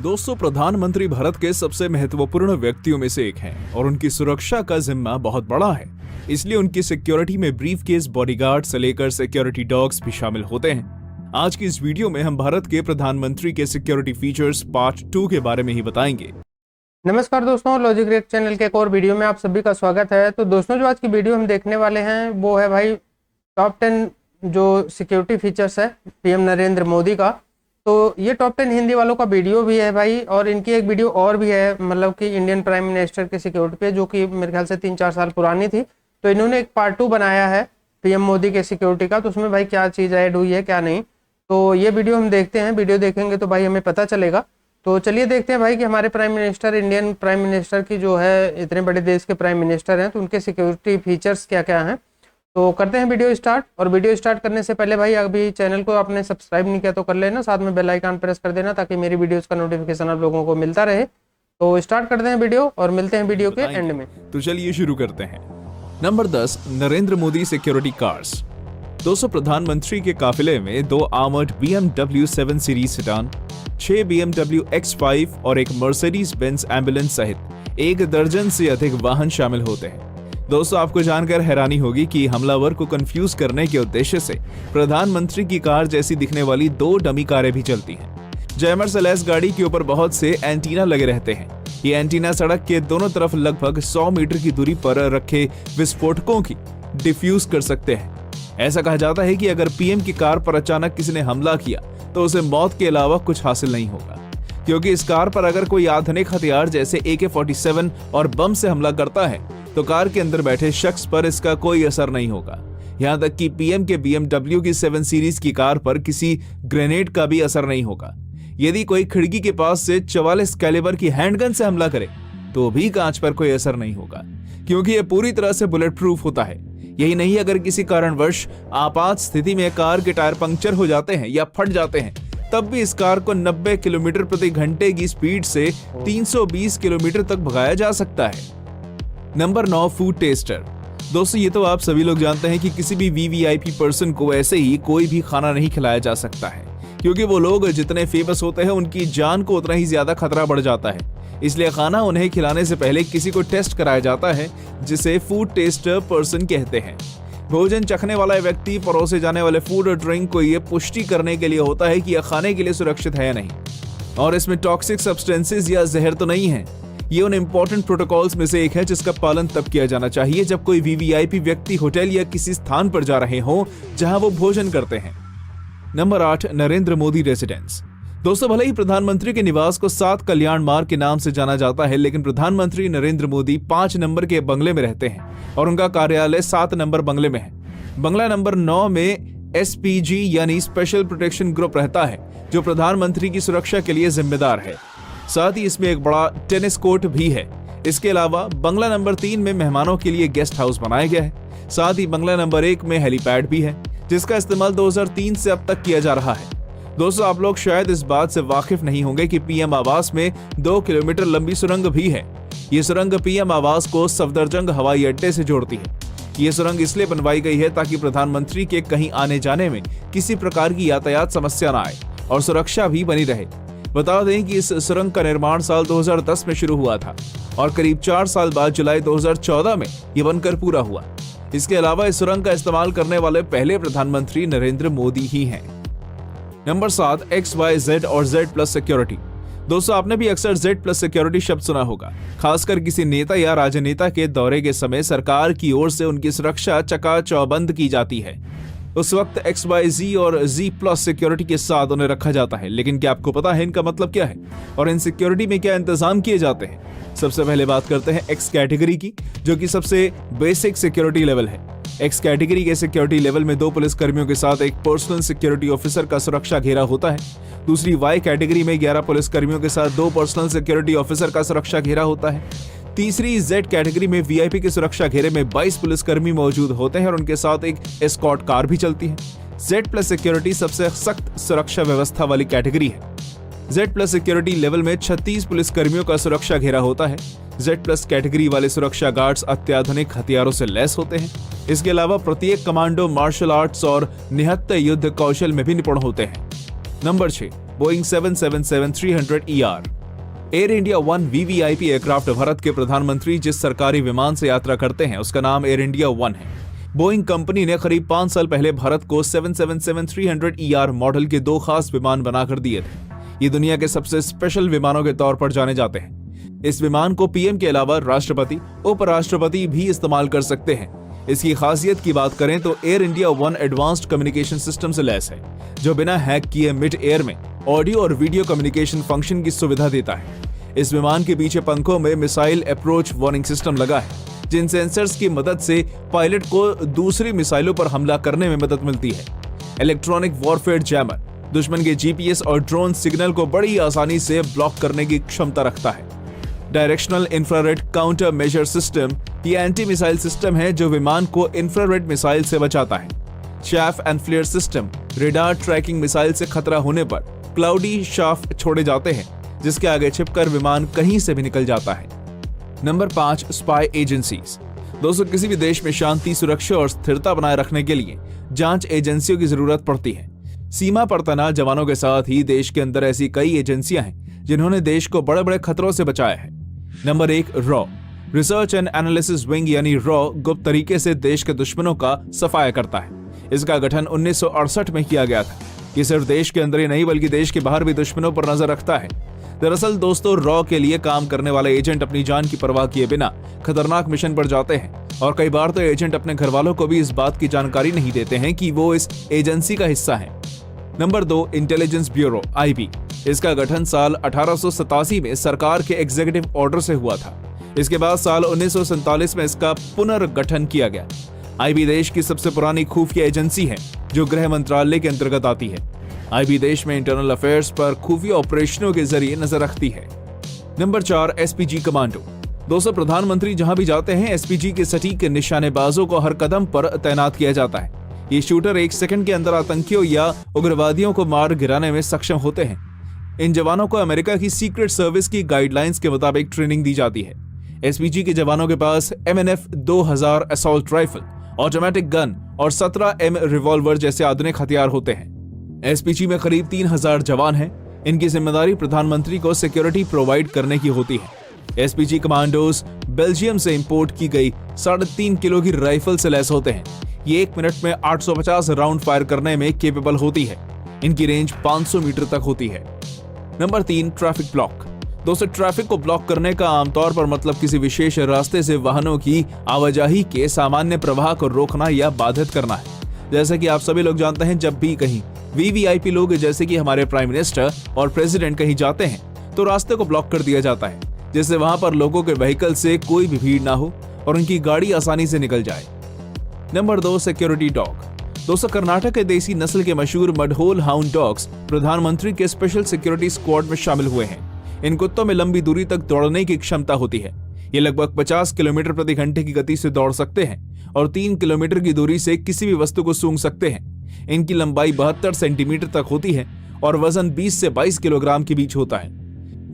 दोस्तों, प्रधानमंत्री भारत के सबसे महत्वपूर्ण व्यक्तियों में से एक हैं और उनकी सुरक्षा का जिम्मा बहुत बड़ा है। इसलिए उनकी सिक्योरिटी में ब्रीफकेस, बॉडीगार्ड से लेकर सिक्योरिटी डॉग्स भी शामिल होते हैं। आज की इस वीडियो में हम भारत के प्रधानमंत्री के सिक्योरिटी फीचर्स पार्ट 2 के बारे में ही बताएंगे। नमस्कार दोस्तों, लॉजिक रिएक्ट चैनल के एक और वीडियो में आप सभी का स्वागत है। तो दोस्तों, जो आज की वीडियो हम देखने वाले हैं वो है भाई टॉप 10 जो सिक्योरिटी फीचर्स है पीएम नरेंद्र मोदी का। तो ये टॉप 10 हिंदी वालों का वीडियो भी है भाई, और इनकी एक वीडियो और भी है, मतलब कि इंडियन प्राइम मिनिस्टर के सिक्योरिटी पे, जो कि मेरे ख्याल से 3-4 साल पुरानी थी। तो इन्होंने एक पार्ट 2 बनाया है पीएम मोदी के सिक्योरिटी का। तो उसमें भाई क्या चीज़ ऐड हुई है क्या नहीं, तो ये वीडियो हम देखते हैं। वीडियो देखेंगे तो भाई हमें पता चलेगा। तो चलिए देखते हैं भाई कि हमारे prime minister, Indian prime minister की जो है, इतने बड़े देश के प्राइम मिनिस्टर हैं, तो उनके सिक्योरिटी फीचर्स क्या क्या हैं। तो करते हैं वीडियो स्टार्ट। और वीडियो स्टार्ट करने से पहले भाई अभी चैनल को आपने सब्सक्राइब नहीं किया तो कर लेना, साथ में बेल आइकन प्रेस कर देना ताकि मेरी वीडियोस का नोटिफिकेशन आप लोगों को मिलता रहे। तो स्टार्ट करते हैं वीडियो और मिलते हैं वीडियो के एंड में। तो चलिए शुरू करते हैं। Number 10, Narendra Modi security cars. दोस्तों, प्रधानमंत्री के काफिले में 2 armoured BMW 7 series sedan, 6 BMW X5 और एक मर्सिडीज बेंज एम्बुलेंस सहित 1 दर्जन से अधिक वाहन शामिल होते हैं। दोस्तों, आपको जानकर हैरानी होगी कि हमलावर को कंफ्यूज करने के उद्देश्य से प्रधानमंत्री की कार जैसी दिखने वाली 2 डमी कारें भी चलती हैं। जैमर से लैस गाड़ी के ऊपर बहुत से एंटीना लगे रहते हैं। ये एंटीना सड़क के दोनों तरफ लगभग 100 मीटर की दूरी पर रखे विस्फोटकों की डिफ्यूज कर सकते हैं। ऐसा कहा जाता है कि अगर पीएम की कार पर अचानक किसी ने हमला किया तो उसे मौत के अलावा कुछ हासिल नहीं होगा, क्योंकि इस कार पर अगर कोई आधुनिक हथियार जैसे AK-47 और बम से हमला करता है तो कार के अंदर बैठे शख्स पर इसका कोई असर नहीं होगा। यहाँ तक कि पीएम के BMW की 7 सीरीज की कार पर किसी ग्रेनेड का भी असर नहीं होगा। यदि कोई खिड़की के पास से 44 कैलिबर की हैंडगन से हमला करे तो भी कांच पर कोई असर नहीं होगा, क्योंकि यह पूरी तरह से बुलेट प्रूफ होता है। यही नहीं, अगर किसी कारणवश आपात स्थिति में कार के टायर पंक्चर हो जाते हैं या फट जाते हैं, तब भी इस कार को 90 किलोमीटर प्रति घंटे की स्पीड से 320 किलोमीटर तक भगाया जा सकता है। Number 9, food tester. दोस्तों, ये तो आप सभी लोग जानते हैं कि किसी भी VVIP पर्सन को ऐसे ही कोई भी खाना नहीं खिलाया जा सकता है, क्योंकि वो लोग जितने फेमस होते हैं उनकी जान को उतना ही ज्यादा खतरा बढ़ जाता है। इसलिए खाना उन्हें खिलाने से पहले किसी को टेस्ट कराया जाता है, जिसे फूड टेस्टर पर्सन कहते हैं। भोजन चखने वाला व्यक्ति परोसे जाने वाले फूड और ड्रिंक को ये पुष्टि करने के लिए होता है कि यह खाने के लिए सुरक्षित है या नहीं, और इसमें टॉक्सिक सब्सटेंसेस या जहर तो नहीं है। ये उन इंपॉर्टेंट प्रोटोकॉल्स में से एक है जिसका पालन तब किया जाना चाहिए जब कोई VVIP व्यक्ति होटल या किसी स्थान पर जा रहे हो जहां वो भोजन करते हैं। Number 8, Narendra Modi residence. दोस्तों, भले ही प्रधानमंत्री के निवास को 7 कल्याण मार्ग के नाम से जाना जाता है, लेकिन प्रधानमंत्री नरेंद्र मोदी 5 नंबर के बंगले में रहते हैं और उनका कार्यालय 7 नंबर बंगले में है। बंगला नंबर 9 में SPG यानी स्पेशल प्रोटेक्शन ग्रुप रहता है, जो प्रधानमंत्री की सुरक्षा के लिए जिम्मेदार है। साथ ही इसमें एक बड़ा टेनिस कोर्ट भी है। इसके अलावा बंगला नंबर 3 में मेहमानों के लिए गेस्ट हाउस बनाया गया है। साथ ही बंगला नंबर 1 में हेलीपैड भी है, जिसका इस्तेमाल 2003 से अब तक किया जा रहा है। दोस्तों, आप लोग शायद इस बात से वाकिफ नहीं होंगे कि पीएम आवास में 2 किलोमीटर लंबी सुरंग भी है। ये सुरंग पीएम आवास को सफदरजंग हवाई अड्डे से जोड़ती है। ये सुरंग इसलिए बनवाई गई है ताकि प्रधानमंत्री के कहीं आने जाने में किसी प्रकार की यातायात समस्या न आए और सुरक्षा भी बनी रहे। बता दें कि इस सुरंग का निर्माण साल 2010 में शुरू हुआ था और करीब 4 साल बाद जुलाई 2014 में ये बनकर पूरा हुआ। इसके अलावा इस सुरंग का इस्तेमाल करने वाले पहले प्रधानमंत्री नरेंद्र मोदी ही हैं। नंबर 7, XYZ और Z+ सिक्योरिटी। दोस्तों, आपने भी अक्सर Z+ सिक्योरिटी शब्द सुना होगा। खासकर किसी नेता या राजनेता के दौरे के समय सरकार की ओर से उनकी सुरक्षा चकाचौबंद की जाती है। उस वक्त XYZ और Z+ सिक्योरिटी के साथ उन्हें रखा जाता है। लेकिन क्या आपको पता है इनका मतलब क्या है और इन सिक्योरिटी में क्या इंतजाम किए जाते हैं? सबसे पहले बात करते हैं X कैटेगरी की, जो कि सबसे बेसिक सिक्योरिटी लेवल है। X कैटेगरी के सिक्योरिटी लेवल में 2 पुलिस कर्मियों के साथ एक पर्सनल सिक्योरिटी ऑफिसर का सुरक्षा घेरा होता है। दूसरी Y कैटेगरी में 11 पुलिस कर्मियों के साथ 2 पर्सनल सिक्योरिटी ऑफिसर का सुरक्षा घेरा होता है। तीसरी Z कैटेगरी में VIP के सुरक्षा घेरे में 22 पुलिसकर्मी मौजूद होते हैं और उनके साथ एक एस्कॉर्ट कार भी चलती है। Z+ सिक्योरिटी सबसे सख्त सुरक्षा व्यवस्था वाली कैटेगरी है। Z+ सिक्योरिटी लेवल में 36 पुलिसकर्मियों का सुरक्षा घेरा होता है। Z+ कैटेगरी वाले सुरक्षा गार्ड्स अत्याधुनिक हथियारों से लैस होते हैं। इसके अलावा प्रत्येक कमांडो मार्शल आर्ट्स और निहत्थे युद्ध कौशल में भी निपुण होते हैं। Number 6, Boeing 777-300ER। Air India 1 VVIP aircraft Bharat के प्रधानमंत्री जिस सरकारी विमान से यात्रा करते हैं उसका नाम एयर इंडिया 1 है। बोइंग कंपनी ने करीब 5 साल पहले भारत को 777-300ER मॉडल के 2 खास विमान बनाकर दिए थे। ये दुनिया के सबसे स्पेशल विमानों के तौर पर जाने जाते हैं। इस विमान को पीएम के अलावा राष्ट्रपति, उपराष्ट्रपति भी इस्तेमाल कर सकते हैं। इसकी खासियत की बात करें तो air India 1 advanced communication system से लैस है, जो बिना हैक किए मिड एयर में ऑडियो और वीडियो कम्युनिकेशन फंक्शन की सुविधा देता है। इस विमान के पीछे पंखों में मिसाइल अप्रोच वार्निंग सिस्टम लगा है, जिन सेंसर्स की मदद से पायलट को दूसरी मिसाइलों पर हमला करने में मदद मिलती है। इलेक्ट्रॉनिक वॉरफेयर जैमर दुश्मन के जीपीएस और ड्रोन सिग्नल को बड़ी आसानी से ब्लॉक करने की क्षमता रखता है। Directional infrared countermeasure system ये एंटी मिसाइल सिस्टम है जो विमान को इंफ्रारेड मिसाइल से बचाता है। Chaff and flare system radar tracking missile से खतरा होने पर क्लाउडी शाफ्ट छोड़े जाते हैं, जिसके आगे छिपकर विमान कहीं से भी निकल जाता है। Number 5, spy agencies. दोस्तों, किसी भी देश में शांति, सुरक्षा और स्थिरता बनाए रखने के लिए जांच एजेंसियों की जरूरत पड़ती है। सीमा पर तैनात जवानों के साथ ही देश के अंदर ऐसी कई एजेंसियां हैं जिन्होंने देश को बड़े बड़े खतरों से बचाया है। Number 1, raw research and analysis wing यानी रॉ गुप्त तरीके से देश के दुश्मनों का सफाया करता है। इसका गठन 1968 में किया गया था। ये सिर्फ देश के अंदर ही नहीं बल्कि देश के बाहर भी दुश्मनों पर नजर रखता है। दरअसल दोस्तों, रॉ के लिए काम करने वाले एजेंट अपनी जान की परवाह किए बिना खतरनाक मिशन पर जाते हैं और कई बार तो एजेंट अपने घर वालों को भी इस बात की जानकारी नहीं देते हैं कि वो इस एजेंसी का हिस्सा है। Number 2, intelligence bureau IB। इसका गठन साल 1887 में सरकार के एग्जीक्यूटिव ऑर्डर से हुआ था। इसके बाद साल 1947 में इसका पुनर्गठन किया गया। IB देश की सबसे पुरानी खुफिया एजेंसी है जो गृह मंत्रालय के अंतर्गत आती है। IB देश में इंटरनल अफेयर्स पर खुफिया ऑपरेशनों के जरिए नजर रखती है। Number 4, SPG commando. दोस्तों, प्रधानमंत्री जहां भी जाते हैं SPG के सटीक निशानेबाजों को हर कदम पर तैनात किया जाता है। ये शूटर 1 सेकंड के अंदर आतंकियों या उग्रवादियों को मार गिराने में सक्षम होते हैं। इन जवानों को अमेरिका की सीक्रेट सर्विस की गाइडलाइंस के मुताबिक ट्रेनिंग दी जाती है। SPG के जवानों के पास MNF 2000 assault rifle, automatic gun और 17M रिवॉल्वर जैसे आधुनिक हथियार होते हैं। SPG में करीब 3000 जवान हैं। इनकी जिम्मेदारी प्रधानमंत्री को सिक्योरिटी प्रोवाइड करने की होती है। SPG कमांडोज बेल्जियम से इंपोर्ट की गई 3.5 किलो की राइफल से लैस होते हैं। ये 1 मिनट में 850 राउंड फायर करने में केपेबल होती है। इनकी रेंज 500 मीटर तक होती है। Number 3, traffic block. दोस्तों, ट्रैफिक को ब्लॉक करने का आमतौर पर मतलब किसी विशेष रास्ते से वाहनों की आवाजाही के सामान्य प्रवाह को रोकना या बाधित करना है। जैसे कि आप सभी लोग जानते हैं, जब भी कहीं VVIP लोग जैसे कि हमारे प्राइम मिनिस्टर और प्रेसिडेंट कहीं जाते हैं तो रास्ते को ब्लॉक कर दिया जाता है, जिससे वहां पर लोगों के व्हीकल से कोई भी भीड़ ना हो और उनकी गाड़ी आसानी से निकल जाए। Number 2, security dog. दोस्तों, कर्नाटक के देसी नस्ल के मशहूर मडहोल हाउंड डॉग्स प्रधानमंत्री के स्पेशल सिक्योरिटी स्क्वाड में शामिल हुए हैं। इन कुत्तों में लंबी दूरी तक दौड़ने की क्षमता होती है। ये लगभग 50 किलोमीटर प्रति घंटे की गति से दौड़ सकते हैं और 3 किलोमीटर की दूरी से किसी भी वस्तु को सूंघ सकते हैं। इनकी लंबाई 72 सेंटीमीटर तक होती है और वजन 20 से 22 किलोग्राम के बीच होता है।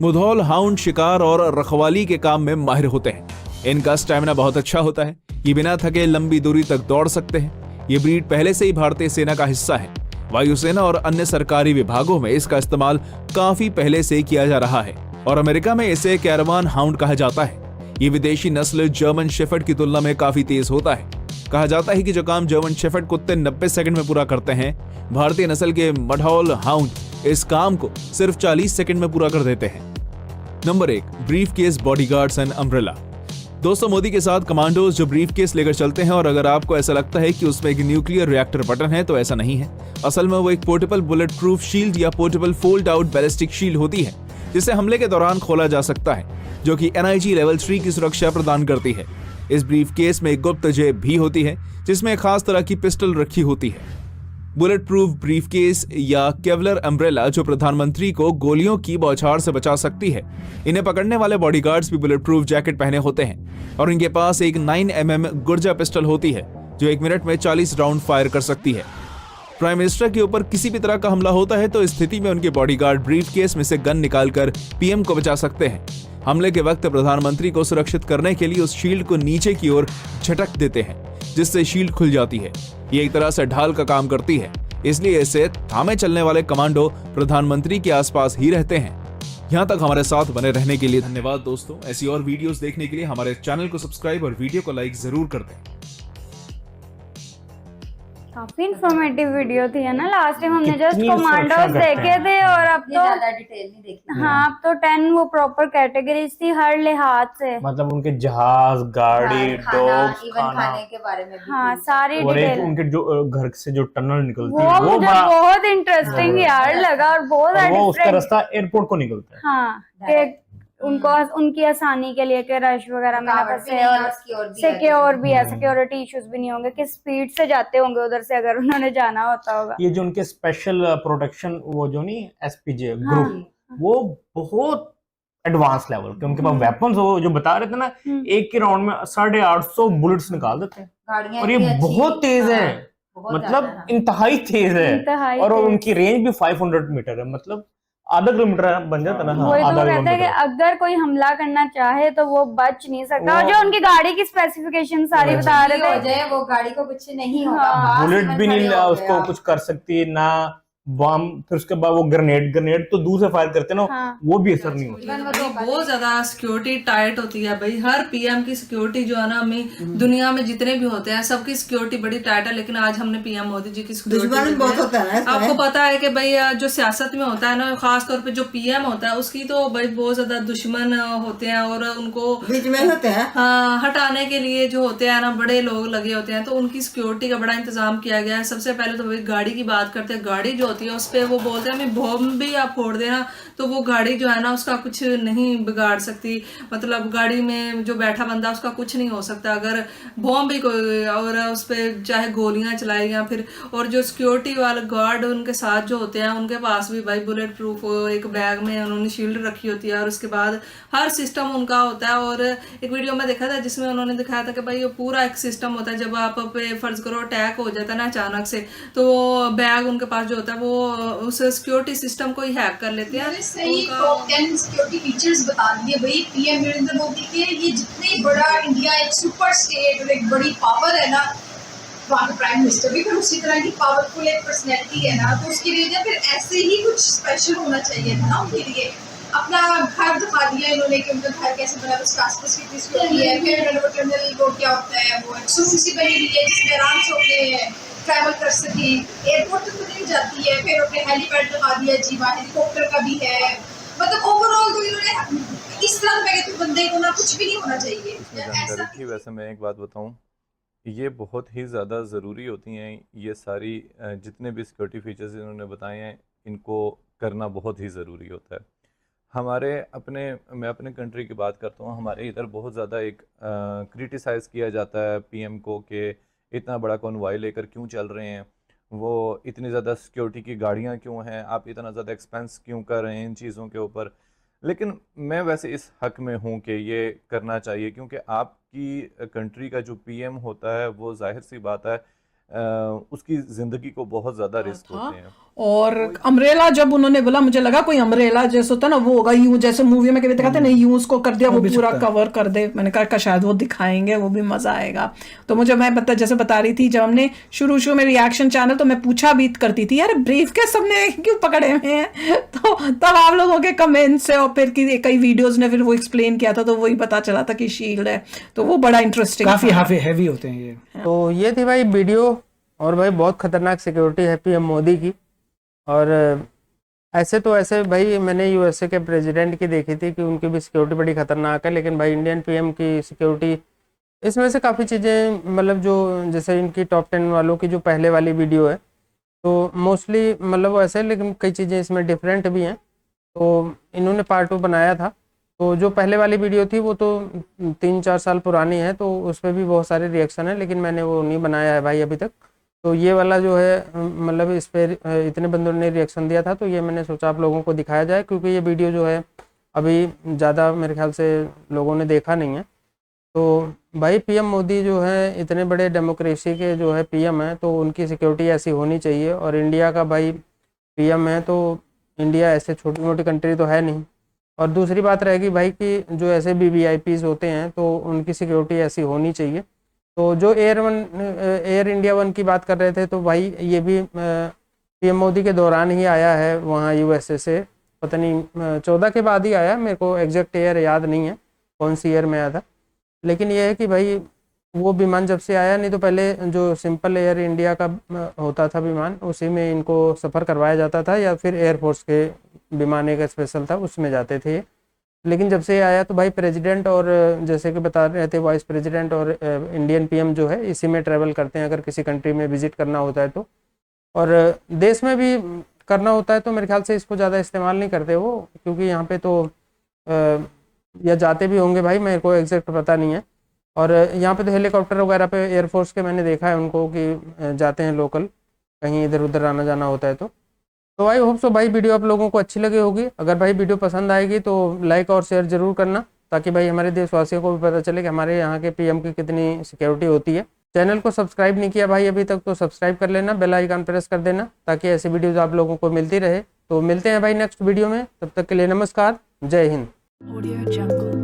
मुधौल हाउंड शिकार और रखवाली के काम में माहिर होते हैं। इनका स्टैमिना बहुत अच्छा होता है। ये बिना थके लंबी दूरी तक दौड़ सकते हैं। ये ब्रीड पहले से ही भारतीय सेना का हिस्सा है। वायुसेना और अन्य सरकारी विभागों में इसका इस्तेमाल काफी पहले से किया जा रहा है और अमेरिका में इसे कैरावान हाउंड कहा जाता है। ये विदेशी नस्ल जर्मन शेफर्ड की तुलना में काफी तेज होता है। कहा जाता है कि जो काम जर्मन शेफर्ड कुत्ते 90 सेकंड में पूरा करते हैं, भारतीय नस्ल के मडहॉल हाउंड इस काम को सिर्फ 40 सेकंड में पूरा कर देते हैं। Number 1, briefcase, bodyguards and umbrella. दोस्तों, मोदी के साथ कमांडोज जो ब्रीफकेस लेकर चलते हैं और अगर आपको ऐसा लगता है कि उसमें एक न्यूक्लियर रिएक्टर बटन है तो ऐसा नहीं है। असल में वो एक पोर्टेबल बुलेट प्रूफ शील्ड या portable fold out ballistic shield होती है, जिसे हमले के दौरान खोला जा सकता है, जो कि NIG लेवल 3 की सुरक्षा प्रदान करती है। इस ब्रीफकेस में एक गुप्त जेब भी होती है जिसमें एक खास तरह की पिस्टल रखी होती है। बुलेट प्रूफ ब्रीफकेस या केवलर अम्ब्रेला जो प्रधानमंत्री को गोलियों की बौछार से बचा सकती है। इन्हें पकड़ने वाले बॉडीगार्ड्स भी बुलेट प्रूफ जैकेट पहने होते हैं और इनके पास एक 9mm गुर्जा पिस्टल होती है जो 1 मिनट में 40 राउंड फायर कर सकती है। प्राइम मिनिस्टर के ऊपर किसी भी तरह का हमला होता है तो इस स्थिति में उनके बॉडीगार्ड ब्रीफकेस में से गन निकालकर PM को बचा सकते हैं। हमले के वक्त प्रधानमंत्री को सुरक्षित करने के लिए उस शील्ड को नीचे की ओर झटक देते हैं, जिससे शील्ड खुल जाती है। ये एक तरह से ढाल का काम करती है। इसलिए इसे थामे चलने वाले कमांडो प्रधानमंत्री के आसपास ही रहते हैं। यहाँ तक हमारे साथ बने रहने के लिए धन्यवाद दोस्तों। ऐसी और वीडियोस देखने के लिए हमारे चैनल को सब्सक्राइब और वीडियो को लाइक जरूर कर दें। काफी इंफॉर्मेटिव वीडियो थी है ना। लास्ट टाइम हमने जस्ट कितनी कमांडोज सुरक्षा करते देखे हैं। थे और अब ये तो ज्यादा डिटेल नहीं देखी। हाँ अब तो 10 वो प्रॉपर कैटेगरीज थी हर लिहाज से। मतलब उनके जहाज, गाड़ी, खाना, डॉग्स, इवन खाना खाने के बारे में भी हाँ पूरी सारी और एक डिटेल। उनके जो घर से जो टनल निकलती वो है वो मुझे बड़ा, बहुत इंटरेस्टिंग यार लगा और बहुत और वो उसका डिफरेंट। रास्ता एयरपोर्ट को निकलता है। हाँ कि उनको उनकी आसानी के लिए कि रश वगैरह में ना रुकावट भी फंसे नहीं और और सिक्योर भी है, सिक्योरिटी इश्यूज भी नहीं होंगे। किस स्पीड से जाते होंगे उधर से अगर उन्होंने जाना होता होगा। ये जो उनके स्पेशल प्रोटेक्शन वो जो नहीं एसपीजे हाँ। ग्रुप वो बहुत एडवांस लेवल के उनके पास वेपन्स हो, जो बता रहे थे ना एक के राउंड में 850 बुलेट्स निकाल देते हैं गाड़ियां और ये इतनी अच्छी- बहुत तेज है, हाँ, बहुत मतलब ज्यादा, हाँ। इंतहाई तेज है इंतहाई और तेज। उनकी रेंज भी 500 मीटर है, मतलब आधा किलोमीटर बन जाता ना। हाँ, वही तो आधा कहते हैं कि किलोमीटर। अगर कोई हमला करना चाहे तो वो बच नहीं सकता। और वो- जो उनकी गाड़ी की स्पेसिफिकेशन सारी बता कुछ भी रहे हो थे। जाए वो गाड़ी को कुछ नहीं होगा। हाँ। पास बुलेट इवन भी नहीं खड़े हो उसको गए कुछ कर सकती है ना, बम, फिर उसके बाद वो ग्रेनेड तो दूर से फायर करते ना, हाँ। वो भी असर नहीं होता। इवन वो भाई बहुत ज्यादा सिक्योरिटी टाइट होती है भाई। हर पीएम की सिक्योरिटी जो है ना हमें दुनिया में जितने भी होते हैं सबकी सिक्योरिटी बड़ी टाइट है, लेकिन आज हमने पीएम मोदी जी की सिक्योरिटी बहुत होता है इसमें। आपको पता है कि भाई जो सियासत में होता है ना, खास तौर पे जो पीएम होता है उसकी तो भाई बहुत ज्यादा दुश्मन होते हैं और उनको बीच में होते हैं। हाँ हटाने के लिए जो होते हैं ना बड़े लोग लगे होते हैं, तो उनकी सिक्योरिटी का बड़ा इंतजाम किया गया है। सबसे पहले तो भाई गाड़ी की बात करते हैं। गाड़ी जो होती है उस पर वो बोलते हैं हमें बॉम्ब भी आप फोड़ देना तो वो गाड़ी जो है ना उसका कुछ नहीं बिगाड़ सकती। मतलब गाड़ी में जो बैठा बंदा उसका कुछ नहीं हो सकता अगर बॉम्ब भी कोई और उस पर चाहे गोलियां चलाई या फिर। और जो सिक्योरिटी वाले गार्ड उनके साथ जो होते हैं उनके पास भी भाई बुलेट प्रूफ एक बैग में उन्होंने शील्ड रखी होती है और उसके बाद हर सिस्टम उनका होता है। और एक वीडियो में देखा था जिसमें उन्होंने दिखाया था कि भाई ये पूरा एक सिस्टम होता है। जब आप पे फर्ज करो अटैक हो जाता है ना अचानक से, तो वो बैग उनके पास जो होता है वो उस सिक्योरिटी सिस्टम को ही हैक कर लेते हैं। सही टॉप 10 सिक्योरिटी फीचर्स बता दिए भाई पीएम नरेंद्र मोदी के। ये जितनी बड़ा इंडिया एक सुपर स्टेट और एक बड़ी पावर है ना, वहाँ के प्राइम मिनिस्टर भी फिर उसी तरह की पावरफुल एक पर्सनैलिटी है ना, तो उसकी वजह फिर ऐसे ही कुछ स्पेशल होना चाहिए था ना उनके लिए। अपना घर दिखा दिया इन्होंने कि उनका घर कैसे बना, उसके आसपास कितनी सिक्योरिटी है। फिर टनल वो क्या होता है, वो एक सुरंग सी बनी हुई है जिसमें आराम से अपने ट्रैवल कर सके। एयरपोर्ट तक तो नहीं जाती है, फिर अपने हेलीपैड लगा दिया जी, वहाँ हेलीकॉप्टर का भी है। मतलब ओवरऑल तो इन्होंने इस तरह में तो बंदे को ना कुछ भी नहीं होना चाहिए जानकारी थी। वैसे मैं एक बात बताऊं, ये बहुत ही ज़्यादा ज़रूरी होती हैं ये सारी जितने भी सिक्योरिटी फीचर्स इन्होंने बताए हैं, इनको करना बहुत ही ज़रूरी होता है। मैं अपने कंट्री की बात करता हूँ, हमारे इधर बहुत ज़्यादा एक क्रिटिसाइज़ किया जाता है पीएम को कि इतना बड़ा कॉन्वॉय लेकर क्यों चल रहे हैं, वो इतनी ज़्यादा सिक्योरिटी की गाड़ियाँ क्यों हैं, आप इतना ज़्यादा एक्सपेंस क्यों कर रहे हैं इन चीज़ों के ऊपर। लेकिन मैं वैसे इस हक में हूँ कि ये करना चाहिए, क्योंकि आपकी कंट्री का जो पीएम होता है वो जाहिर सी बात है उसकी ज़िंदगी को बहुत ज़्यादा रिस्क होते हैं। और अम्ब्रेला जब उन्होंने बोला, मुझे लगा कोई अम्ब्रेला जैसे होता है ना वो होगा, यूं जैसे मूवी में कभी दिखाते नहीं, यूं उसको कर दिया वो पूरा कवर कर दे। मैंने कहा शायद वो दिखाएंगे, वो भी मजा आएगा। तो मुझे मैं जैसे बता रही थी, जब हमने शुरू में रिएक्शन चैनल, तो मैं पूछा भी करती थी यार ब्रीफ केस सबने क्यों पकड़े हुए हैं, तो तब आप लोगों के कमेंट से और फिर कई वीडियोज ने फिर वो एक्सप्लेन किया था, तो वही पता चला था कि शील्ड है। तो वो बड़ा इंटरेस्टिंग, काफी हैवी होते हैं ये। तो ये थी भाई वीडियो, और भाई बहुत खतरनाक सिक्योरिटी है पीएम मोदी की। और ऐसे भाई मैंने यूएसए के प्रेसिडेंट की देखी थी कि उनकी भी सिक्योरिटी बड़ी खतरनाक है, लेकिन भाई इंडियन पीएम की सिक्योरिटी, इसमें से काफ़ी चीज़ें, मतलब जो जैसे इनकी टॉप 10 वालों की जो पहले वाली वीडियो है, तो मोस्टली मतलब वो ऐसे, लेकिन कई चीज़ें इसमें डिफरेंट भी हैं। तो इन्होंने पार्ट 2 बनाया था, तो जो पहले वाली वीडियो थी वो तो 3-4 साल पुरानी है, तो उस पर भी बहुत सारे रिएक्शन है, लेकिन मैंने वो नहीं बनाया है भाई अभी तक। तो ये वाला जो है मतलब इस पर इतने बंदों ने रिएक्शन दिया था, तो ये मैंने सोचा आप लोगों को दिखाया जाए, क्योंकि ये वीडियो जो है अभी ज़्यादा मेरे ख्याल से लोगों ने देखा नहीं है। तो भाई पीएम मोदी जो है इतने बड़े डेमोक्रेसी के जो है पीएम है, तो उनकी सिक्योरिटी ऐसी होनी चाहिए। और इंडिया का भाई पीएम है, तो इंडिया ऐसे छोटी मोटी कंट्री तो है नहीं। और दूसरी बात रहेगी भाई कि जो ऐसे भी वीआईपीज़ होते हैं, तो उनकी सिक्योरिटी ऐसी होनी चाहिए। तो जो एयर इंडिया वन की बात कर रहे थे, तो भाई ये भी पीएम मोदी के दौरान ही आया है वहाँ यूएसए से, पता नहीं 14 के बाद ही आया, मेरे को एग्जैक्ट ईयर याद नहीं है कौन सी ईयर में आया था। लेकिन ये है कि भाई वो विमान जब से आया, नहीं तो पहले जो सिंपल एयर इंडिया का होता था विमान, उसी में इनको सफ़र करवाया जाता था, या फिर एयरफोर्स के विमान एक स्पेशल था उसमें जाते थे। लेकिन जब से आया तो भाई प्रेसिडेंट और जैसे कि बता रहे थे वाइस प्रेसिडेंट और इंडियन पीएम जो है इसी में ट्रैवल करते हैं अगर किसी कंट्री में विजिट करना होता है तो। और देश में भी करना होता है तो मेरे ख्याल से इसको ज़्यादा इस्तेमाल नहीं करते वो, क्योंकि यहाँ पे तो या जाते भी होंगे भाई, मेरे को एग्जैक्ट पता नहीं है। और यहाँ पे तो हेलीकॉप्टर वगैरह पे एयरफोर्स के मैंने देखा है उनको कि जाते हैं लोकल, कहीं इधर उधर आना जाना होता है तो आई होप सो भाई वीडियो आप लोगों को अच्छी लगी होगी। अगर भाई वीडियो पसंद आएगी तो लाइक और शेयर जरूर करना, ताकि भाई हमारे देशवासियों को भी पता चले कि हमारे यहाँ के पीएम की कितनी सिक्योरिटी होती है। चैनल को सब्सक्राइब नहीं किया भाई अभी तक तो सब्सक्राइब कर लेना, बेल आइकन प्रेस कर देना, ताकि ऐसी वीडियोज आप लोगों को मिलती रहे। तो मिलते हैं भाई नेक्स्ट वीडियो में, तब तक के लिए नमस्कार, जय हिंद। Audio Jungle।